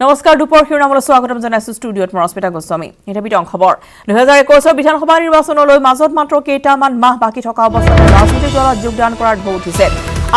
নমস্কাৰ দুপৰ শিৰোনামলৈ স্বাগতম জনাইছো ষ্টুডিঅ'ত মৰস্মিতা গোস্বামী এটা বিতং খবৰ 2021 বিধানসভা নিৰ্বাচনলৈ মাজত মাত্ৰ কেইটামান মাহ বাকি থকা অৱস্থাত ৰাজনৈতিক দলত যোগদান কৰাৰ ঢৌ উঠিছে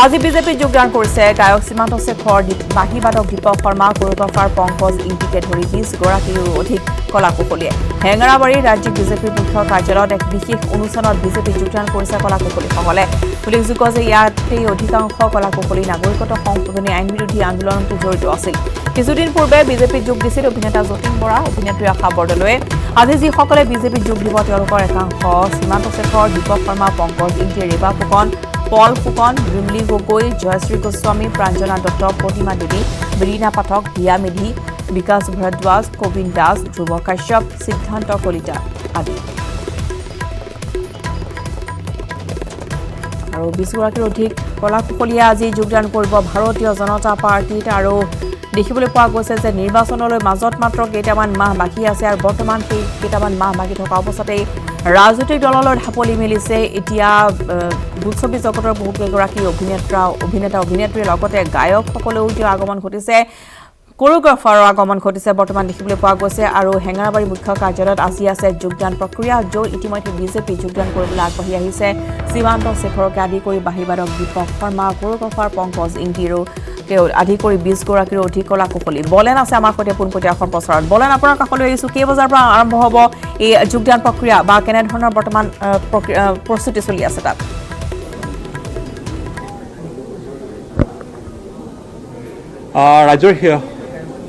আজি বিজেপি যোগদান কৰিছে গায়ক সীমান্ত শেখৰ বাহিবাদক দীপক শৰ্মা কোৰিওগ্ৰাফাৰ পংকজ ইংটিকে ধৰি 20 গৰাকীৰো অধিক কলাকুশলীয়ে হেঙেৰাবাৰীৰ ৰাজ্যিক বিজেপিৰ মুখ্য কাৰ্যালয়ত এক বিশেষ অনুষ্ঠানত বিজেপি যোগদান কৰিছে কলাকুশলীসকলে উল্লেখযোগ্য যে ইয়াতে অধিকাংশ কলাকুশলী নাগৰিকত্ব সংশোধনী আইন বিৰোধী আন্দোলনত জড়িত আছিল কিছুদিন পূৰ্বে বিজেপি যোগ দিছিল অভিনেতা যতীন বৰা অভিনেত্ৰী আশা বৰদলৈয়ে আজি যিসকলে বিজেপি যোগ দিব তেওঁলোকৰ একাংশ সীমান্ত শেখৰ দীপক শৰ্মা পংকজ ইংটি ৰেবা ফুকন পল ফুকন বিমলি গগৈ জয়শ্ৰী গোস্বামী প্ৰাঞ্জনা দত্ত প্ৰতিমা দেৱী বিৰীনা পাঠক হিয়া মেধি বিকাশ ভৰদ্বাজ কবিন দাস ধ্ৰুৱ কাশ্যপ সিদ্ধান্ত কলিতা আদি আৰু 20 গৰাকীৰ অধিক কলাকুশলীয়ে আজি যোগদান কৰিব ভাৰতীয় জনতা পাৰ্টিত আৰু দেখিবলৈ পোৱা গৈছে যে নিৰ্বাচনলৈ মাজত মাত্ৰ কেইটামান মাহ বাকী আছে আৰু বৰ্তমান সেই কেইটামান মাহ বাকী থকা অৱস্থাতে ৰাজনৈতিক দললৈ ঢাপলি মেলিছে এতিয়া বোলছবি জগতৰ বহু কেইগৰাকী অভিনেতা অভিনেত্ৰীৰ লগতে গায়কসকলেও এতিয়া আগমন ঘটিছে কোৰিওগ্ৰাফাৰৰ আগমন ঘটিছে বৰ্তমান দেখিবলৈ পোৱা গৈছে আৰু হেঙেৰাবাৰী মুখ্য কাৰ্যালয়ত আজি আছে যোগদান প্ৰক্ৰিয়া য'ত ইতিমধ্যে বিজেপি যোগদান কৰিবলৈ আগবাঢ়ি আহিছে সীমান্ত শেখৰকে আদি কৰি বাহিবাদক দীপক শৰ্মা কোৰিওগ্ৰাফাৰ পংকজ ইংটিৰো আদি কৰি 20 গৰাকীৰ অধিক কলাকুশলী বলেন আছে আমাৰ সৈতে পোনপটীয়া সম্প্ৰচাৰত বলেন আপোনাৰ কাষলৈ আহিছো কেই বজাৰ পৰা আৰম্ভ হ'ব এই যোগদান প্ৰক্ৰিয়া বা কেনে ধৰণৰ বৰ্তমান প্ৰস্তুতি চলি আছে তাত ৰাজ্যৰ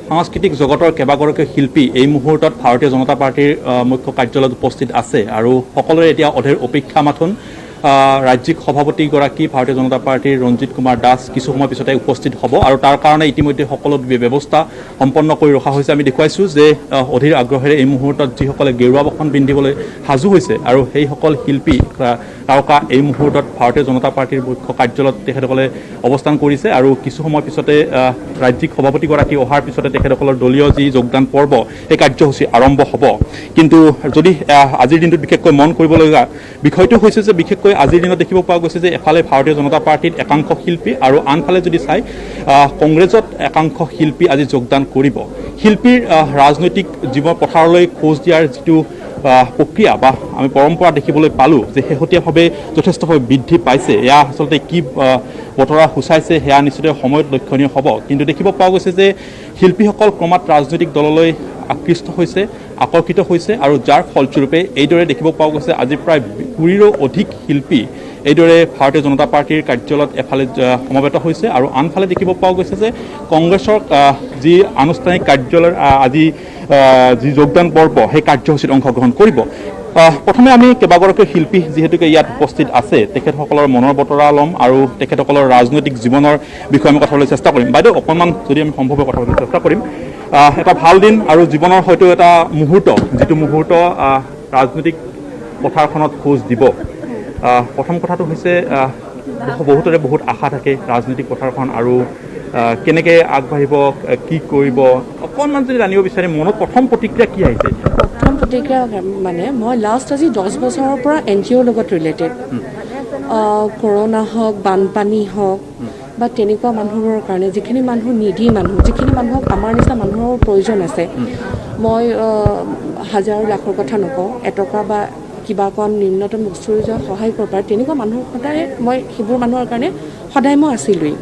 সাংস্কৃতিক জগতৰ কেইবাগৰাকী শিল্পী এই মুহূৰ্তত ভাৰতীয় জনতা পাৰ্টিৰ মুখ্য কাৰ্যালয়ত উপস্থিত আছে আৰু সকলোৰে এতিয়া অধীৰ অপেক্ষা মাথোন ৰাজ্যিক সভাপতিগৰাকী ভাৰতীয় জনতা পাৰ্টিৰ ৰঞ্জিত কুমাৰ দাস কিছু সময় পিছতে উপস্থিত হ'ব আৰু তাৰ কাৰণে ইতিমধ্যে সকলো ব্যৱস্থা সম্পন্ন কৰি ৰখা হৈছে আমি দেখুৱাইছোঁ যে অধীৰ আগ্ৰহেৰে এই মুহূৰ্তত যিসকলে গেৰুৱা বসন পিন্ধিবলৈ সাজু হৈছে আৰু সেইসকল শিল্পী তাৰকা এই মুহূৰ্তত ভাৰতীয় জনতা পাৰ্টিৰ মুখ্য কাৰ্যালয়ত তেখেতসকলে অৱস্থান কৰিছে আৰু কিছু সময় পিছতে ৰাজ্যিক সভাপতিগৰাকী অহাৰ পিছতে তেখেতসকলৰ দলীয় যি যোগদান পৰ্ব এই কাৰ্যসূচী আৰম্ভ হ'ব কিন্তু যদি আজিৰ দিনটোত বিশেষকৈ মন কৰিবলগীয়া বিষয়টো হৈছে যে বিশেষকৈ আজিৰ দিনত দেখিব পোৱা গৈছে যে এফালে ভাৰতীয় জনতা পাৰ্টিত একাংশ শিল্পী আৰু আনফালে যদি চাই কংগ্ৰেছত একাংশ শিল্পী আজি যোগদান কৰিব শিল্পীৰ ৰাজনৈতিক জীৱন পথাৰলৈ খোজ দিয়াৰ যিটো প্ৰক্ৰিয়া বা আমি পৰম্পৰা দেখিবলৈ পালোঁ যে শেহতীয়াভাৱে যথেষ্টভাৱে বৃদ্ধি পাইছে এয়া আচলতে কি বতৰা সূচাইছে সেয়া নিশ্চিত সময়ত লক্ষণীয় হ'ব কিন্তু দেখিব পোৱা গৈছে যে শিল্পীসকল ক্ৰমাৎ ৰাজনৈতিক দললৈ আকৃষ্ট হৈছে আকৰ্ষিত হৈছে আৰু যাৰ ফলস্বৰূপে এইদৰে দেখিব পোৱা গৈছে আজি প্ৰায় 20ৰো অধিক শিল্পী এইদৰে ভাৰতীয় জনতা পাৰ্টিৰ কাৰ্যালয়ত এফালে সমবেত হৈছে আৰু আনফালে দেখিব পোৱা গৈছে যে কংগ্ৰেছৰ যি আনুষ্ঠানিক কাৰ্যালয়ৰ আজি যি যোগদান পৰ্ব সেই কাৰ্যসূচীত অংশগ্ৰহণ কৰিব প্ৰথমে আমি কেইবাগৰাকী শিল্পী যিহেতুকে ইয়াত উপস্থিত আছে তেখেতসকলৰ মনৰ বতৰা ল'ম আৰু তেখেতসকলৰ ৰাজনৈতিক জীৱনৰ বিষয়ে আমি কথা ক'বলৈ চেষ্টা কৰিম বাইদেউ অকণমান যদি আমি সম্ভৱে কথা ক'বলৈ চেষ্টা কৰিম এটা ভাল দিন আৰু জীৱনৰ হয়তো এটা মুহূৰ্ত যিটো মুহূৰ্ত ৰাজনৈতিক পথাৰখনত খোজ দিব প্ৰথম কথাটো হৈছে বহুতৰে বহুত আশা থাকে ৰাজনৈতিক পথাৰখন আৰু কেনেকৈ আগবাঢ়িব কি কৰিব অকণমান যদি জানিব বিচাৰিম মনত প্ৰথম প্ৰতিক্ৰিয়া কি আহিছে প্ৰথম প্ৰতিক্ৰিয়া মানে মই লাষ্ট আজি 10 বছৰৰ পৰা NGOৰ লগত ৰিলেটেড কৰোণা হওক বানপানী হওক বা তেনেকুৱা মানুহৰ কাৰণে যিখিনি মানুহ নিধি মানুহ যিখিনি মানুহক আমাৰ নিচিনা মানুহৰ প্ৰয়োজন আছে মই হাজাৰ লাখৰ কথা নকওঁ এটকা বা কিবা অকণ নিম্নতম বস্তুৰ যে সহায় কৰিব পাৰে তেনেকুৱা মানুহ সদায় মই সেইবোৰ মানুহৰ কাৰণে সদায় মই আছিলোঁৱেই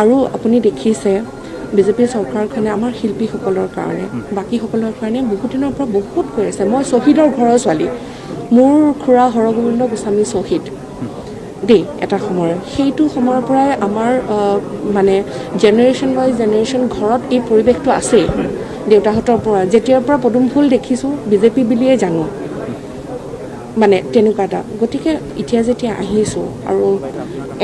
আৰু আপুনি দেখিছে বিজেপি চৰকাৰখনে আমাৰ শিল্পীসকলৰ কাৰণে বাকীসকলৰ কাৰণে বহুত দিনৰ পৰা বহুত কৰি আছে মই শ্বহীদৰ ঘৰৰ ছোৱালী মোৰ খুৰা হৰগোবিন্দ গোস্বামী শ্বহীদ দেই এটা সময়ত সেইটো সময়ৰ পৰাই আমাৰ মানে জেনেৰেশ্যন বাই জেনেৰেশ্যন ঘৰত এই পৰিৱেশটো আছেই দেউতাহঁতৰ পৰা যেতিয়াৰ পৰা পদুম ফুল দেখিছোঁ বিজেপি বুলিয়ে জানো মানে তেনেকুৱা এটা গতিকে এতিয়া যেতিয়া আহিছোঁ আৰু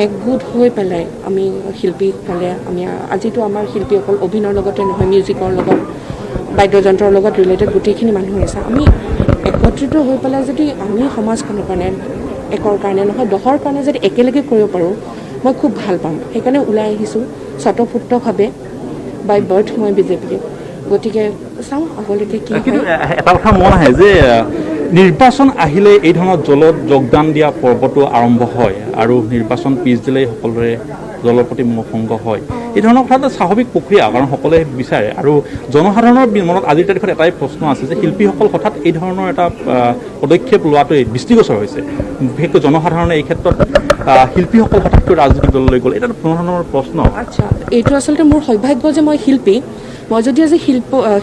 একগোট হৈ পেলাই আমি শিল্পীসকলে আমি আজিতো আমাৰ শিল্পী অকল অভিনয়ৰ লগতে নহয় মিউজিকৰ লগত বাদ্যযন্ত্ৰৰ লগত ৰিলেটেড গোটেইখিনি মানুহ আছে আমি একত্ৰিত হৈ পেলাই যদি আমি সমাজখনৰ কাৰণে একৰ কাৰণে নহয় দহৰ কাৰণে যদি একেলগে কৰিব পাৰোঁ মই খুব ভাল পাম সেইকাৰণে ওলাই আহিছোঁ স্বতঃস্ফূৰ্তভাৱে বাই বাৰ্থ মই বিজেপি গতিকে চাওঁ আগলৈকে কি এটা কথা মন আহে যে নিৰ্বাচন আহিলে এই ধৰণৰ দলত যোগদান দিয়া পৰ্বটো আৰম্ভ হয় আৰু নিৰ্বাচন পিছদিলেই সকলোৰে দলৰ প্ৰতি মোহভংগ হয়। এই ধৰণৰ কথা এটা স্বাভাৱিক প্ৰক্ৰিয়া, কাৰণ সকলোৱে বিচাৰে। আৰু জনসাধাৰণৰ মনত আজিৰ তাৰিখত এটাই প্ৰশ্ন আছে যে শিল্পীসকল হঠাৎ এই ধৰণৰ এটা পদক্ষেপ লোৱাটোৱে দৃষ্টিগোচৰ হৈছে। বিশেষকৈ জনসাধাৰণে এই ক্ষেত্ৰত শিল্পীসকল হঠাৎকৈ ৰাজনৈতিক দললৈ গ'ল, এটা কোনো ধৰণৰ প্ৰশ্ন। আচ্ছা, এইটো আচলতে মোৰ সৌভাগ্য যে মই শিল্পী। মই যদি আজি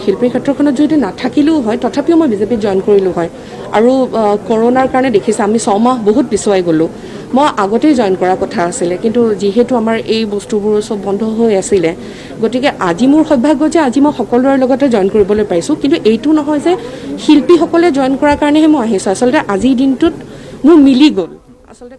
শিল্পীৰ ক্ষেত্ৰখনত যদি নাথাকিলেও হয়, তথাপিও মই বিজেপিত জইন কৰিলোঁ হয়। আৰু কৰোণাৰ কাৰণে দেখিছে আমি 6 মাহ বহুত পিছুৱাই গ'লোঁ। মই আগতেই জইন কৰাৰ কথা আছিলে, কিন্তু যিহেতু আমাৰ এই বস্তুবোৰ চব বন্ধ হৈ আছিলে, গতিকে আজি মোৰ সৌভাগ্য যে আজি মই সকলোৰে লগতে জইন কৰিবলৈ পাইছোঁ। কিন্তু এইটো নহয় যে শিল্পীসকলে জইন কৰাৰ কাৰণেহে মই আহিছোঁ। আচলতে আজিৰ দিনটোত মোৰ মিলি গ'ল আচলতে।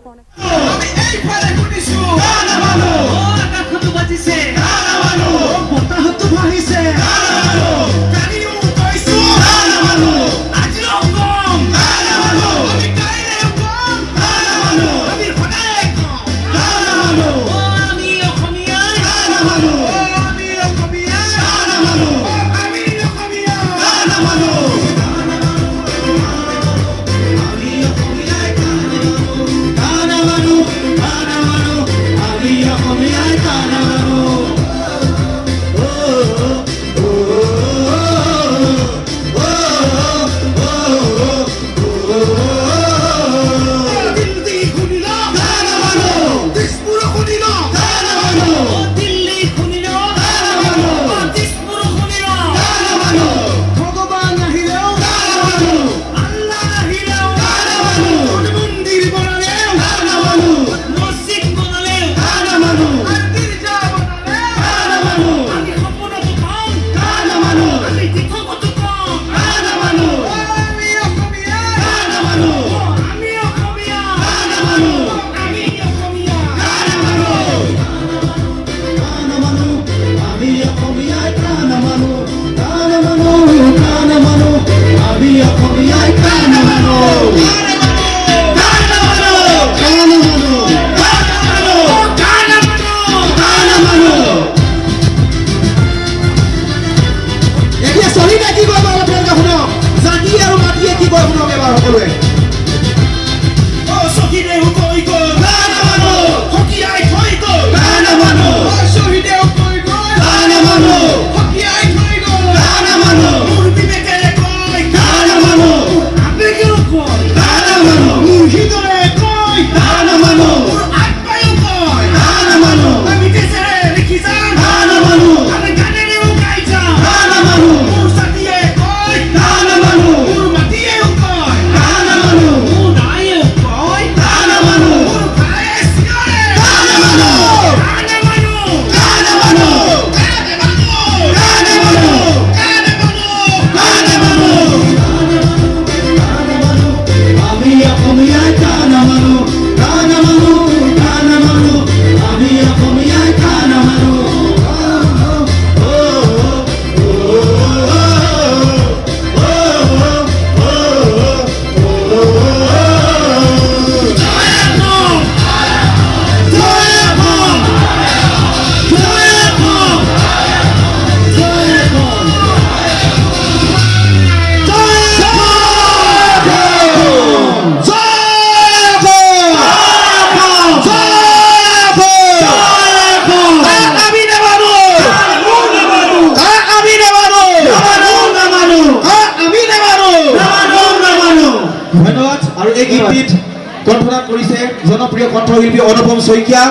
কণ্ঠদান কৰিছে জনপ্ৰিয় কণ্ঠশিল্পী অনুপম শইকীয়া।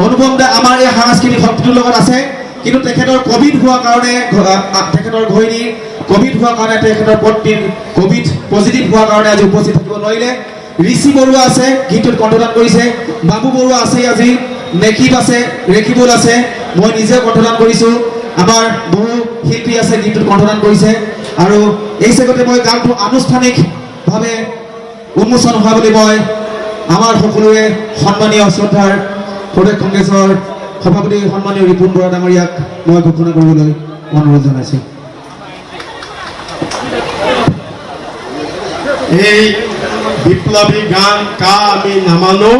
অনুপম দা আমাৰ এই সাংস্কৃতিক শক্তিটোৰ লগত আছে, কিন্তু তেখেতৰ কোভিড হোৱাৰ কাৰণে তেখেতৰ ঘৈণী কোভিড হোৱাৰ কাৰণে তেখেতৰ পত্নীৰ কোভিড পজিটিভ হোৱাৰ কাৰণে আজি উপস্থিত থাকিব নোৱাৰিলে। ঋষি বৰুৱা আছে, গীতটোত কণ্ঠদান কৰিছে। বাবু বৰুৱা আছে, আজি নেকিব আছে, ৰেকিবুল আছে, মই নিজে কণ্ঠদান কৰিছোঁ। আমাৰ বহু শিল্পী আছে গীতটোত কণ্ঠদান কৰিছে। আৰু এই চেগতে মই গানটো আনুষ্ঠানিকভাৱে উন্মোচন হোৱা বুলি মই আমাৰ সকলোৰে সন্মানীয় শ্ৰদ্ধাৰ প্ৰদেশ কংগ্ৰেছৰ সভাপতি সন্মানীয় ৰিপুণ বৰা ডাঙৰীয়াক মই ঘোষণা কৰিবলৈ অনুৰোধ জনাইছোঁ। এই বিপ্লৱী গান কা আমি নামানো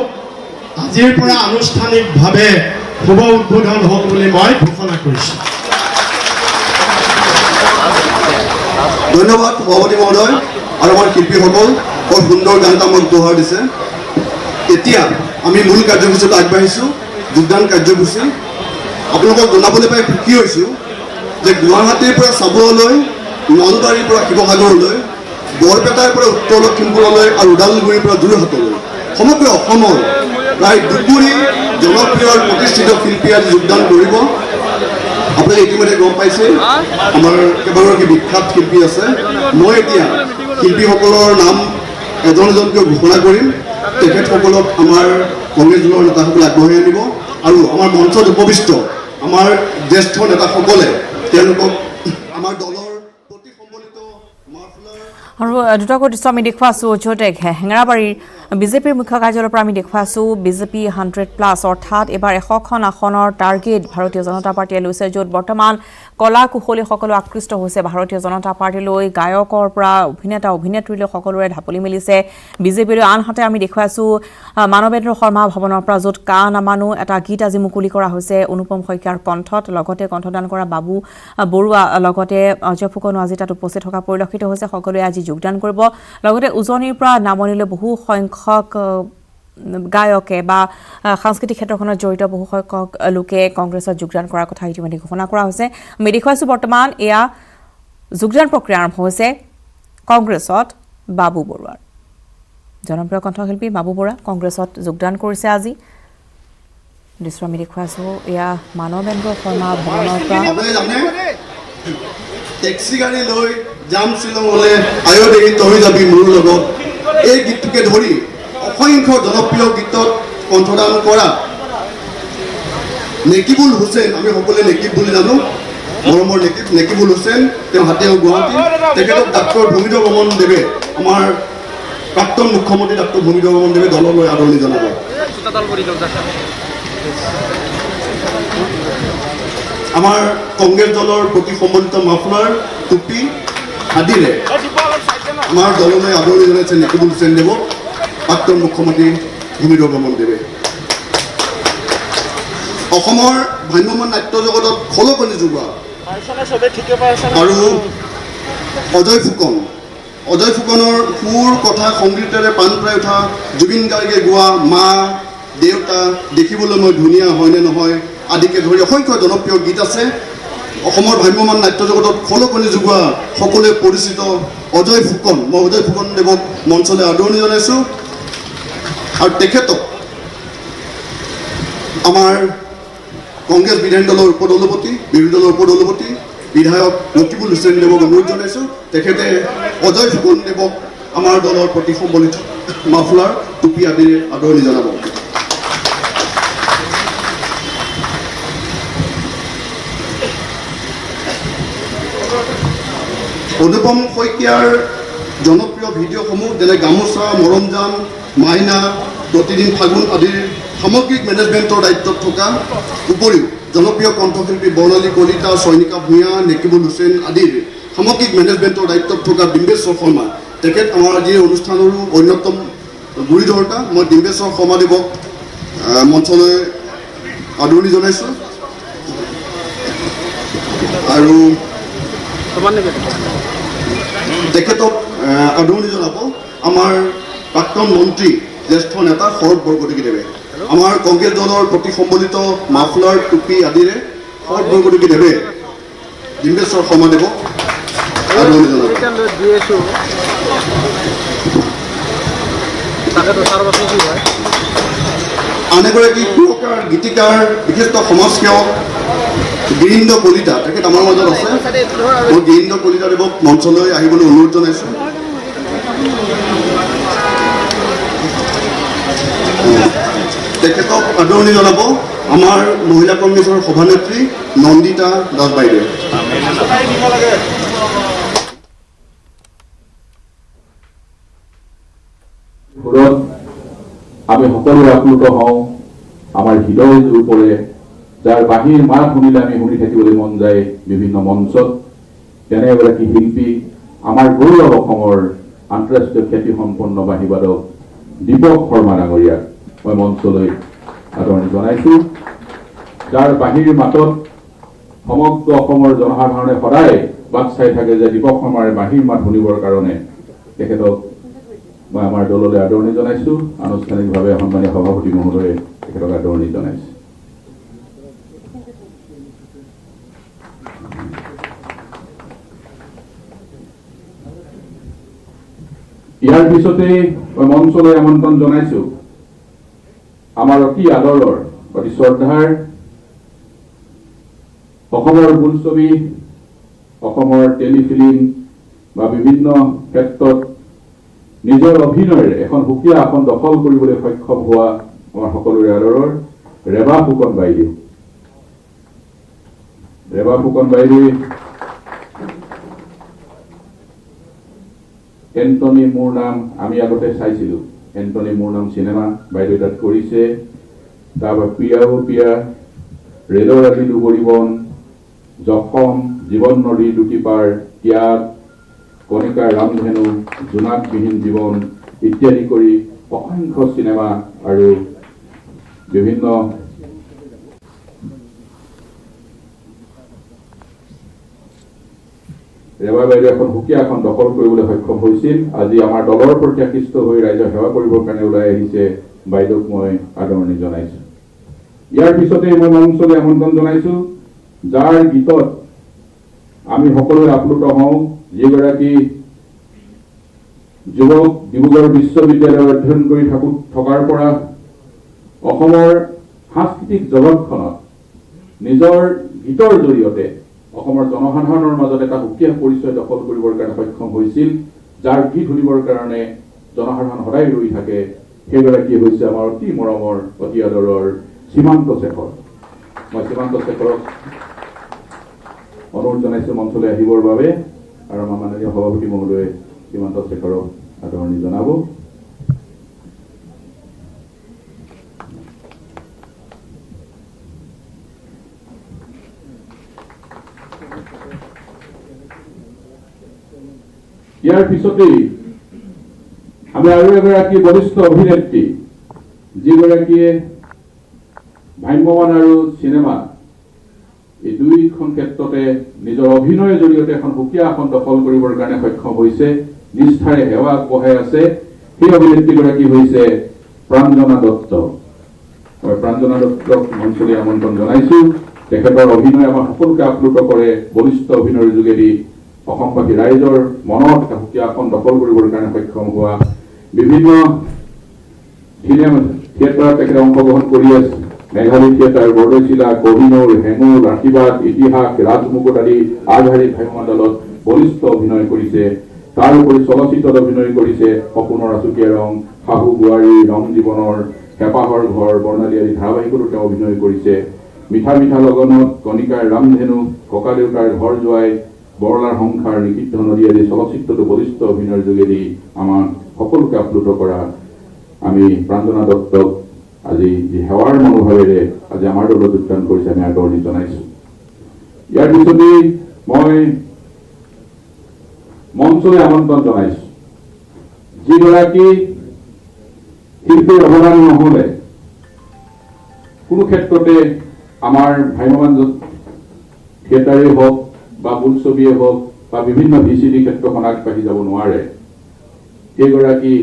আজিৰ পৰা আনুষ্ঠানিকভাৱে শুভ উদ্বোধন হওক বুলি মই ঘোষণা কৰিছোঁ। ধন্যবাদ সভাপতি মহোদয়। আৰু আমাৰ শিল্পীসকল বৰ সুন্দৰ গান এটা আমাক উপহাৰ দিছে। এতিয়া আমি মূল কাৰ্যসূচীত আগবাঢ়িছোঁ, যোগদান কাৰ্যসূচী। আপোনালোকক জনাবলৈ পাই সুখী হৈছোঁ যে গুৱাহাটীৰ পৰা চাবুৱালৈ, নলবাৰীৰ পৰা শিৱসাগৰলৈ, বৰপেটাৰ পৰা উত্তৰ লখিমপুৰলৈ আৰু ওদালগুৰিৰ পৰা যোৰহাটলৈ সমগ্ৰ অসমৰ প্ৰায় 2 জনপ্ৰিয় আৰু প্ৰতিষ্ঠিত শিল্পী আজি যোগদান কৰিব। আপোনালোকে ইতিমধ্যে গম পাইছে আমাৰ কেইবাগৰাকী বিখ্যাত শিল্পী আছে। মই এতিয়া শিল্পীসকলৰ নাম এজন এজনকৈ ঘোষণা কৰিম। তেখেতসকলক আমাৰ কংগ্ৰেছ দলৰ নেতাসকলে আগবঢ়াই আনিব আৰু আমাৰ মঞ্চত উপবিষ্ট আমাৰ জ্যেষ্ঠ নেতাসকলে তেওঁলোকক আমাৰ দলৰ প্ৰতি সম্বলিত মাফলাৰ আৰু দুটাকৈ দৃশ্য আমি দেখুৱাই আছোঁ য'ত হেঙেৰাবাৰীৰ বিজেপিৰ মুখ্য কাৰ্যালয়ৰ পৰা আমি দেখুৱাই আছোঁ বিজেপি 100+ অৰ্থাৎ এবাৰ 100খন আসনৰ টাৰ্গেট ভাৰতীয় জনতা পাৰ্টীয়ে লৈছে, য'ত বৰ্তমান কলা কুশলীসকলো আকৃষ্ট হৈছে ভাৰতীয় জনতা পাৰ্টীলৈ। গায়কৰ পৰা অভিনেতা অভিনেত্ৰীলৈ সকলোৰে ঢাপলি মেলিছে বিজেপিলৈ। আনহাতে আমি দেখুৱাই আছোঁ মানৱেন্দ্ৰ শৰ্মা ভৱনৰ পৰা, য'ত কা নামানো এটা গীত আজি মুকলি কৰা হৈছে অনুপম শইকীয়াৰ কণ্ঠত, লগতে কণ্ঠদান কৰা বাবু বৰুৱা, লগতে অজয় ফুকনো আজি তাত উপস্থিত থকা পৰিলক্ষিত হৈছে। সকলোৱে আজি যোগদান কৰিব। লগতে উজনিৰ পৰা নামনিলৈ বহু সংখ্যক গায়কে বা সাংস্কৃতিক ক্ষেত্ৰখনত জড়িত বহু সংখ্যক লোকে কংগ্ৰেছত যোগদান কৰাৰ কথা ইতিমধ্যে ঘোষণা কৰা হৈছে। আমি দেখুৱাইছোঁ বৰ্তমান এয়া যোগদান প্ৰক্ৰিয়া আৰম্ভ হৈছে কংগ্ৰেছত বাবু বৰুৱাৰ। জনপ্ৰিয় কণ্ঠশিল্পী বাবু বৰুৱা কংগ্ৰেছত যোগদান কৰিছে আজি। দৃশ্য আমি দেখুৱাইছোঁ এয়া মানৱেন্দ্ৰ শৰ্মা ভৱনৰ পৰা। টেক্সি গাড়ী লৈ যাম শ্বিলঙলৈ, আয়ো দেহি তই যাবি মোৰ লগত, এই গীতটোকে ধৰি অসংখ্য জনপ্ৰিয় গীতত কণ্ঠদান কৰা নেকিবুল হুছেইন, আমি সকলোৱে নেকিব বুলি জানো, মৰমৰ নেকিবুল হুছেইন, তেওঁ হাতীগাঁও গুৱাহাটী। তেখেতক ডাক্তৰ ভূমিধৰ বৰ্মন দেৱে, আমাৰ প্ৰাক্তন মুখ্যমন্ত্ৰী ডাক্তৰ ভূমিধৰ বৰ্মন দেৱে দললৈ আদৰণি জনাব। আমাৰ কংগ্ৰেছ দলৰ প্ৰতি সম্বলিত মাফলাৰ, টুপি আদিৰে আমাৰ দললৈ আদৰণি জনাইছে নেকিবুল হুছেইন দেৱক প্ৰাক্তন মুখ্যমন্ত্ৰী ভূমিধৰ বৰ্মন দেৱে। অসমৰ ভ্ৰাম্যমান নাট্য জগতত খলকনি যোগোৱা আৰু অজয় ফুকনৰ সুৰ কথা সংগীতেৰে প্ৰাণ পাই উঠা জুবিন গাৰ্গে গোৱা মা দেউতা, দেখিবলৈ মই ধুনীয়া হয়নে নহয় আদিকে ধৰি অসংখ্য জনপ্ৰিয় গীত আছে। অসমৰ ভ্ৰাম্যমান নাট্য জগতত খলকনি যোগোৱা সকলোৱে পৰিচিত অজয় ফুকন, মই অজয় ফুকন দেৱক মঞ্চলৈ আদৰণি জনাইছোঁ। আৰু তেখেতক আমাৰ কংগ্ৰেছ বিধায়িনী দলৰ উপদলপতি, বিৰোধী দলৰ উপদলপতি বিধায়ক নকিবুল হুছেইন দেৱক অনুৰোধ জনাইছোঁ, তেখেতে অজয় ফুকন দেৱক আমাৰ দলৰ প্ৰতি সম্বলিত মাফলাৰ, টুপি আদিৰে আদৰণি জনাব। অনুপম শইকীয়াৰ জনপ্ৰিয় ভিডিঅ'সমূহ যেনে গামোচা, মৰমজান, মাইনা, প্ৰতিদিন ফাগুন আদিৰ সামগ্ৰিক মেনেজমেণ্টৰ দায়িত্বত থকা উপৰিও জনপ্ৰিয় কণ্ঠশিল্পী বৰ্ণালী কলিতা, চয়নিকা ভূঞা, নেকিবুল হুছেইন আদিৰ সামগ্ৰিক মেনেজমেণ্টৰ দায়িত্বত থকা ডিম্বেশ্বৰ শৰ্মা, তেখেত আমাৰ আজিৰ অনুষ্ঠানৰো অন্যতম গুৰিধৰ্তা। মই ডিম্বেশ্বৰ শৰ্মাদেৱক মঞ্চলৈ আদৰণি জনাইছোঁ আৰু তেখেতক আদৰণি জনাব আমাৰ প্ৰাক্তন মন্ত্ৰী জ্যেষ্ঠ নেতা শৰৎ বৰকটকীদেৱে। আমাৰ কংগ্ৰেছ দলৰ প্ৰতি সম্বলিত মাফলাৰ, টুপি আদিৰে শৰৎ বৰকটকীদেৱে ডিম্বেশ্বৰ শৰ্মাদেৱক আদৰণি জনাব। আন এগৰাকী সুৰকাৰ, গীতিকাৰ, বিশিষ্ট সমাজসেৱক গিৰীন্দ্ৰ কলিতা, তেখেত আমাৰ মাজত আছে। মই গিৰীন্দ্ৰ কলিতাদেৱক মঞ্চলৈ আহিবলৈ অনুৰোধ জনাইছোঁ। তেখেতক আদৰণি জনাব আমাৰ মহিলা কংগ্ৰেছৰ সভানেত্ৰী নন্দিতা দাস বাইদেউ। আমি সকলোৱে আপ্লুত হওঁ, আমাৰ হৃদয় জোৰ পৰে, যাৰ বাঁহীৰ মাত শুনিলে আমি শুনি থাকিবলৈ মন যায় বিভিন্ন মঞ্চত। তেনে এগৰাকী শিল্পী আমাৰ গৌৰৱ অসমৰ আন্তঃৰাষ্ট্ৰীয় খ্যাতিসম্পন্ন বাঁহীবাদক দীপক শৰ্মা ডাঙৰীয়াক মই মঞ্চলৈ আদৰণি জনাইছোঁ, যাৰ বাঁহীৰ মাতত সমগ্ৰ অসমৰ জনসাধাৰণে সদায় বাট চাই থাকে যে দীপক শৰ্মাৰ বাঁহীৰ মাত শুনিবৰ কাৰণে তেখেতক মই আমাৰ দললৈ আদৰণি জনাইছোঁ। আনুষ্ঠানিকভাৱে সন্মানীয় সভাপতি মহোদয়ে তেখেতক আদৰণি জনাইছোঁ। ইয়াৰ পিছতে মই মঞ্চলৈ আমন্ত্ৰণ জনাইছোঁ আমাৰ অতি আদৰৰ অতি শ্ৰদ্ধাৰ অসমৰ বোলছবি, অসমৰ টেলিফিল্ম বা বিভিন্ন ক্ষেত্ৰত নিজৰ অভিনয়েৰে এখন সুকীয়া আসন দখল কৰিবলৈ সক্ষম হোৱা আমাৰ সকলোৰে আদৰৰ ৰেবা ফুকন বাইদেউ। ৰেবা ফুকন বাইদেৱে এণ্টনি মোৰ নাম আমি আগতে চাইছিলোঁ। এণ্টনি মোৰ নাম চিনেমা বাইদেউ তাত কৰিছে। তাৰপৰা প্ৰিয়াও প্ৰিয়া, ৰেলৰ ৰাতি দুবৰি বন, জখম, জীৱন নদী দুটি পাৰ, ত্যাগ, কণিকাৰ ৰামধেনু, জোনাকবিহীন জীৱন ইত্যাদি কৰি অসংখ্য চিনেমা আৰু বিভিন্ন ৰেবা বাইদেউ এখন সুকীয়া এখন দখল কৰিবলৈ সক্ষম হৈছিল। আজি আমাৰ দলৰ প্ৰতি আকৃষ্ট হৈ ৰাইজৰ সেৱা কৰিবৰ কাৰণে ওলাই আহিছে বাইদেউক মই আদৰণি জনাইছোঁ। ইয়াৰ পিছতে মই মঞ্চলৈ আমন্ত্ৰণ জনাইছোঁ যাৰ গীতত আমি সকলোৱে আপ্লুত হওঁ, যিগৰাকী যুৱক ডিব্ৰুগড় বিশ্ববিদ্যালয়ত অধ্যয়ন কৰি থকাৰ পৰা অসমৰ সাংস্কৃতিক জগতখনত নিজৰ গীতৰ জৰিয়তে অসমৰ জনসাধাৰণৰ মাজত এটা সুকীয়া পৰিচয় দখল কৰিবৰ কাৰণে সক্ষম হৈছিল। যাৰ গীত শুনিবৰ কাৰণে জনসাধাৰণ সদায় ৰৈ থাকে, সেইগৰাকী হৈছে আমাৰ অতি মৰমৰ অতি আদৰৰ সীমান্ত শেখৰ। মই সীমান্ত শেখৰক অনুৰোধ জনাইছোঁ মঞ্চলৈ আহিবৰ বাবে, আৰু আমাৰ মাননীয় সভাপতি মহোদয়ে সীমান্ত শেখৰক আদৰণি জনাব। ইয়াৰ পিছতেই আমি আৰু এগৰাকী বৰিষ্ঠ অভিনেত্ৰী, যিগৰাকীয়ে ভ্ৰাম্যমান আৰু চিনেমা এই দুইখন ক্ষেত্ৰতে নিজৰ অভিনয়ৰ জৰিয়তে এখন সুকীয়া আসন দখল কৰিবৰ কাৰণে সক্ষম হৈছে, নিষ্ঠাৰে সেৱা আগবঢ়াই আছে। সেই অভিনেত্ৰীগৰাকী হৈছে প্ৰাঞ্জনা দত্ত। মই প্ৰাঞ্জনা দত্তক মঞ্চলৈ আমন্ত্ৰণ জনাইছোঁ। তেখেতৰ অভিনয় আমাৰ সকলোকে আপ্লুত কৰে। বলিষ্ঠ অভিনয়ৰ যোগেদি অসমবাসী ৰাইজৰ মনত এটা সুকীয়া আসন দখল কৰিবৰ কাৰণে সক্ষম হোৱা, বিভিন্ন চিনেমা থিয়েটাৰত তেখেতে অংশগ্ৰহণ কৰি আছে। মেঘালী থিয়েটাৰ, বৰদৈচিলা, কহিনুৰ, হেঙুল, আশীৰ্বাদ, ইতিহাস, ৰাজমুকুট আদি আগশাৰীৰ ভ্ৰাম্যমান দলত বলিষ্ঠ অভিনয় কৰিছে। তাৰ উপৰি চলচ্চিত্ৰত অভিনয় কৰিছে। সপোনৰ আচুকীয়া ৰং, শাহু বোৱাৰী, ৰং জীৱনৰ, হেঁপাহৰ ঘৰ, বৰ্ণালী আদি ধাৰাবাহিকতো তেওঁ অভিনয় কৰিছে। মিঠা মিঠা লগনত, কণিকাৰ ৰামধেনু, ককা দেউতাৰ ঘৰ জোৱাই, বৰলাৰ সংসাৰ, নিষিদ্ধ নদী আদি চলচ্চিত্ৰতো বলিষ্ঠ অভিনয়ৰ যোগেদি আমাক সকলোকে আপ্লুত কৰা আমি প্ৰাঞ্জনা দত্তক আজি যি সেৱাৰ মনোভাৱেৰে আজি আমাৰ দলত যোগদান কৰিছে আমি আদৰণি জনাইছোঁ। ইয়াৰ পিছতেই মই মঞ্চলৈ আমন্ত্ৰণ জনাইছোঁ যিগৰাকী শিল্পীৰ অৱদান নহ'লে কোনো ক্ষেত্ৰতে আমাৰ ভ্ৰাম্যমান থিয়েটাৰেই হওক বা বোলছবিয়ে হওক বা বিভিন্ন VCD ক্ষেত্ৰখন আগবাঢ়ি যাব নোৱাৰে। সেইগৰাকী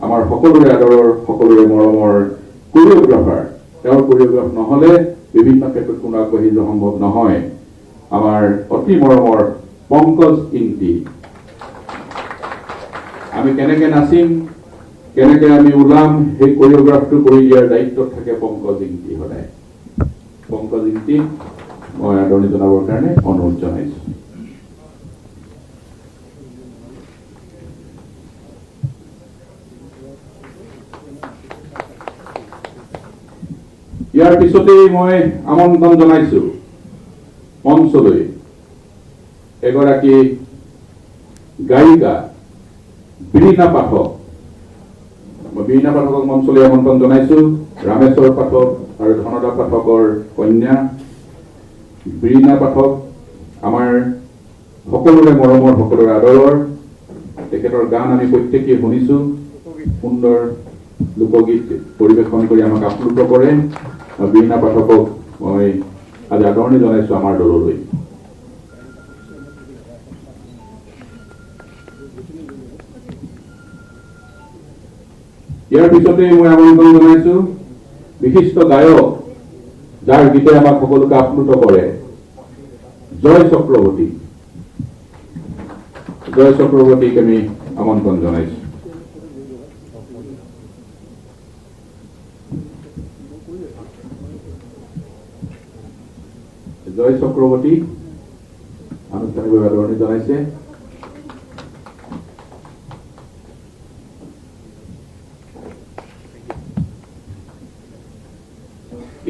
আমাৰ সকলোৰে আদৰৰ, সকলোৰে মৰমৰ কোৰিঅগ্ৰাফাৰ। তেওঁৰ কোৰিঅগ্ৰাফ নহ'লে বিভিন্ন ক্ষেত্ৰত কোনো আগবাঢ়ি যোৱা সম্ভৱ নহয়। আমাৰ অতি মৰমৰ পংকজ ইংতি। আমি কেনেকৈ নাচিম, কেনেকৈ আমি ওলাম, সেই কোৰিঅগ্ৰাফটো কৰি দিয়াৰ দায়িত্বত থাকে পংকজ ইংতি সদায়। পংকজ ইংতি মই আদৰণি জনাবৰ কাৰণে অনুৰোধ জনাইছোঁ। ইয়াৰ পিছতেই মই আমন্ত্ৰণ জনাইছোঁ মঞ্চলৈ এগৰাকী গায়িকা বীণা পাঠক। মই বীণা পাঠকক মঞ্চলৈ আমন্ত্ৰণ জনাইছোঁ। ৰামেশ্বৰ পাঠক আৰু ধনদা পাঠকৰ কন্যা বীণা পাঠক আমাৰ সকলোৰে মৰমৰ, সকলোৰে আদৰৰ। তেখেতৰ গান আমি প্ৰত্যেকেই শুনিছোঁ। সুন্দৰ লোকগীত পৰিৱেশন কৰি আমাক আপ্লুত কৰে। বীণা পাঠকক মই আজি আদৰণি জনাইছোঁ আমাৰ দললৈ। ইয়াৰ পিছতে মই আমন্ত্ৰণ জনাইছো বিশিষ্ট গায়ক যাৰ গীতে আমাক সকলোকে আপ্লুত কৰে জয় চক্ৰৱৰ্তীক আমি আমন্ত্ৰণ জনাইছো। জয় চক্ৰৱৰ্তী আনুষ্ঠানিকভাৱে আদৰণি জনাইছে।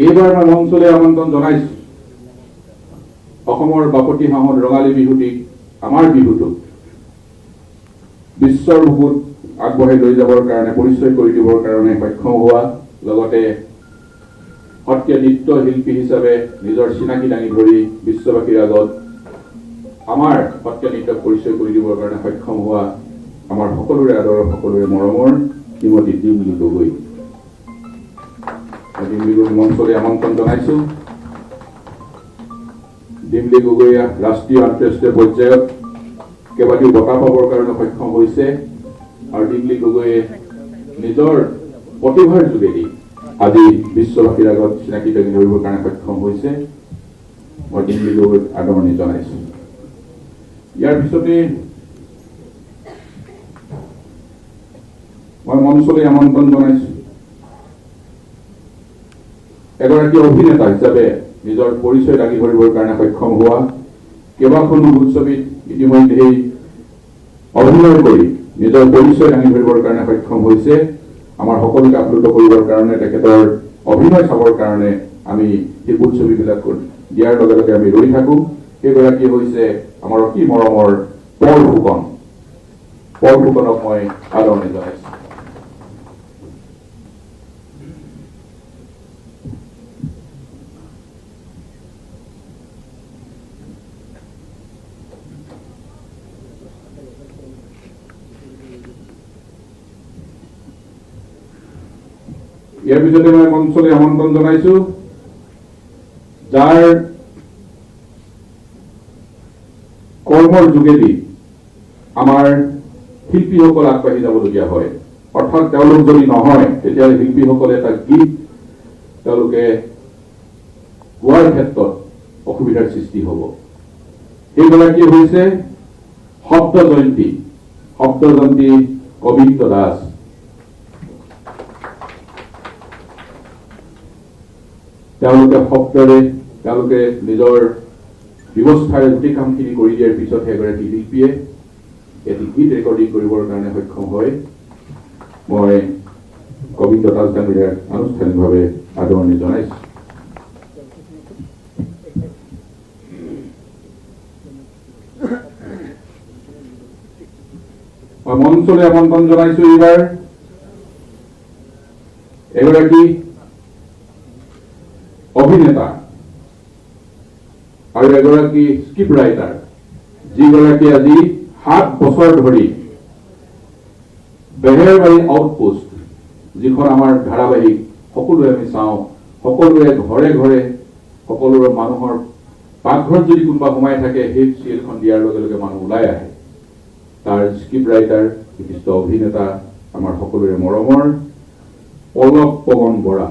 এইবাৰ মই মঞ্চলৈ আমন্ত্ৰণ জনাইছো অসমৰ বাপতি সাহোন ৰঙালী বিহুটিক আমাৰ বিহুটোক বিশ্বৰ বুকুত আগবঢ়াই লৈ যাবৰ কাৰণে পৰিচয় কৰি দিবৰ কাৰণে সক্ষম হোৱা লগতে সত্ৰীয়া নৃত্য শিল্পী হিচাপে নিজৰ চিনাকি দাঙি ধৰি বিশ্ববাসীৰ আগত আমাৰ সত্ৰীয়া নৃত্যক পৰিচয় কৰি দিবৰ কাৰণে সক্ষম হোৱা আমাৰ সকলোৰে আদৰৰ সকলোৰে মৰমৰ শ্ৰীমতী ডিম্পলী গগৈ মঞ্চলৈ আমন্ত্ৰণ জনাইছো। ডিম্পলী গগৈয়ে ৰাষ্ট্ৰীয় আন্তঃৰাষ্ট্ৰীয় পৰ্যায়ত কেইবাটাও বঁটা পাবৰ কাৰণে সক্ষম হৈছে আৰু ডিম্পলী গগৈয়ে নিজৰ প্ৰতিভাৰ যোগেদি আজি বিশ্ববাসীৰ আগত চিনাকি দাঙি ধৰিবৰ কাৰণে সক্ষম হৈছে। মই ডিম্পলী গগৈক আদৰণি জনাইছো। ইয়াৰ পিছতে মই মঞ্চলৈ আমন্ত্ৰণ জনাইছো এগৰাকী অভিনেতা হিচাপে নিজৰ পৰিচয় দাঙি ধৰিবৰ কাৰণে সক্ষম হোৱা কেইবাখনো বোলছবিত ইতিমধ্যেই অভিনয় কৰি নিজৰ পৰিচয় দাঙি ধৰিবৰ কাৰণে সক্ষম হৈছে। আমাৰ সকলোকে আপ্লুত কৰিবৰ কাৰণে তেখেতৰ অভিনয় চাবৰ কাৰণে আমি সেই বোলছবিবিলাক দিয়াৰ লগে লগে আমি ৰৈ থাকো। সেইগৰাকী হৈছে আমাৰ অতি মৰমৰ পল ফুকনক মই আদৰণি জনাইছো। ইয়াৰ পিছতে মই মঞ্চলৈ আমন্ত্ৰণ জনাইছো যাৰ কৰ্মৰ যোগেদি আমাৰ শিল্পীসকল আগবাঢ়ি যাবলগীয়া হয়। অৰ্থাৎ তেওঁলোক যদি নহয় তেতিয়াহ'লে শিল্পীসকলে এটা গীত তেওঁলোকে গোৱাৰ ক্ষেত্ৰত অসুবিধাৰ সৃষ্টি হ'ব। সেইগৰাকী হৈছে শব্দ জয়ন্তী কবিত্ব দাস। তেওঁলোকে শব্দৰে তেওঁলোকে নিজৰ ব্যৱস্থাৰে গোটেই কামখিনি কৰি দিয়াৰ পিছতহে এগৰাকী শিল্পীয়ে এটি গীত ৰেকৰ্ডিং কৰিবৰ কাৰণে সক্ষম হয়। মই কবিত্ব দাস ডাঙৰীয়াক আনুষ্ঠানিকভাৱে আদৰণি জনাইছো। মই মঞ্চলৈ আমন্ত্ৰণ জনাইছো এইবাৰ এগৰাকী অভিনেতা আৰু এগৰাকী স্ক্ৰিপ্ট ৰাইটাৰ যিগৰাকী আজি 7 বছৰ ধৰি বেহেৰবাৰী আউটপোষ্ট যিখন আমাৰ ধাৰাবাহিক সকলোৱে আমি চাওঁ, সকলোৱে ঘৰে ঘৰে সকলোৰে মানুহৰ পাকঘৰত যদি কোনোবা সোমাই থাকে সেই চিৰিয়েলখন দিয়াৰ লগে লগে মানুহ ওলাই আহে। তাৰ স্ক্ৰিপ্ট ৰাইটাৰ বিশিষ্ট অভিনেতা আমাৰ সকলোৰে মৰমৰ পল্লৱ পৱন বৰা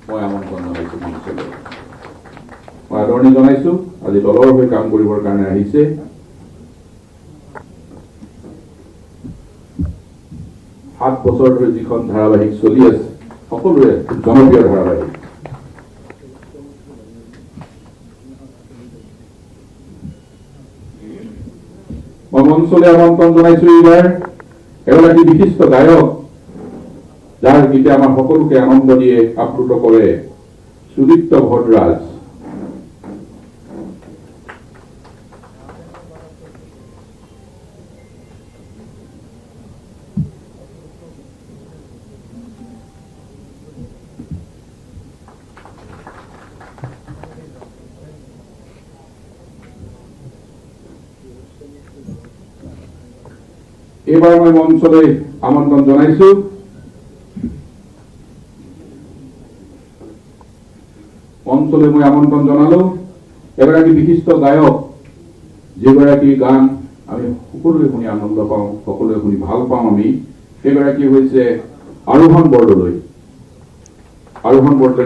মই আমন্ত্ৰণ জনাইছো মঞ্চলৈ। মই আদৰণি জনাইছো আজি দলৰ হৈ কাম কৰিবৰ কাৰণে আহিছে। সাত বছৰ ধৰি যিখন ধাৰাবাহিক চলি আছে সকলোৰে জনপ্ৰিয় ধাৰাবাহিক। মই মঞ্চলৈ আমন্ত্ৰণ জনাইছো এইবাৰ এগৰাকী বিশিষ্ট গায়ক যাৰ গীতে আমাৰ সকলোকে আনন্দ দিয়ে আপ্লুত কৰে সুদীপ্ত ভট্টৰাজ। এইবাৰ মই মঞ্চলৈ আমন্ত্ৰণ জনাইছো মঞ্চলৈ মই আমন্ত্ৰণ জনালো এগৰাকী বিশিষ্ট গায়ক যিগৰাকী গান আমি সকলোৱে শুনি আনন্দ পাওঁ, সকলোৱে শুনি ভাল পাওঁ। আমি সেইগৰাকী হৈছে আৰোহণ বৰদলৈ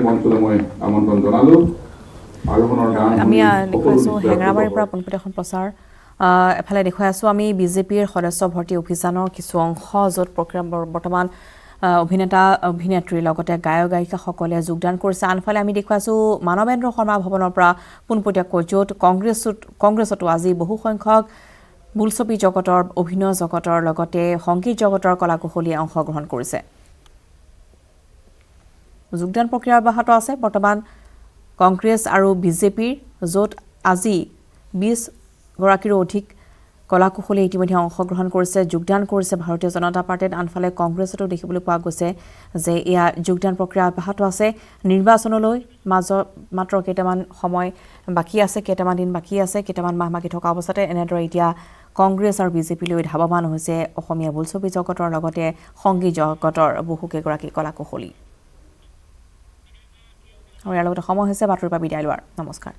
মঞ্চলৈ মই আমন্ত্ৰণ জনালোঁ। আৰোহণৰ গান আমি দেখুৱাইছোঁ হেঙেৰাবাৰীৰ পৰা পোনপটীয়া প্ৰচাৰ। এফালে দেখুৱাই আছোঁ আমি বিজেপিৰ সদস্য ভৰ্তি অভিযানৰ কিছু অংশ, য'ত প্ৰক্ৰিয়া বৰ্তমান অভিনেতা অভিনেত্ৰীৰ লগতে গায়ক গায়িকাসকলে যোগদান কৰিছে। আনফালে আমি দেখুৱাইছোঁ মানৱেন্দ্ৰ শৰ্মা ভৱনৰ পৰা পোনপটীয়াকৈ, য'ত কংগ্ৰেছতো আজি বহুসংখ্যক বোলছবি জগতৰ, অভিনয় জগতৰ লগতে সংগীত জগতৰ কলাকুশলীয়ে অংশগ্ৰহণ কৰিছে। যোগদান প্ৰক্ৰিয়া অব্যাহত আছে বৰ্তমান কংগ্ৰেছ আৰু বিজেপিৰ, য'ত আজি 20গৰাকীৰো অধিক কলাকুশলীয়ে ইতিমধ্যে অংশগ্ৰহণ কৰিছে, যোগদান কৰিছে ভাৰতীয় জনতা পাৰ্টীত। আনফালে কংগ্ৰেছতো দেখিবলৈ পোৱা গৈছে যে এয়া যোগদান প্ৰক্ৰিয়া অব্যাহত আছে। নিৰ্বাচনলৈ মাত্ৰ কেইটামান সময় বাকী আছে, কেইটামান দিন বাকী আছে, কেইটামান মাহ বাকী থকা অৱস্থাতে এনেদৰে এতিয়া কংগ্ৰেছ আৰু বিজেপিলৈ ধাৱমান হৈছে অসমীয়া বোলছবি জগতৰ লগতে সংগীত জগতৰ বহুকেইগৰাকী কলাকুশলী। আৰু ইয়াৰ লগতে সময় হৈছে বাতৰিৰ পৰা বিদায় লোৱাৰ। নমস্কাৰ।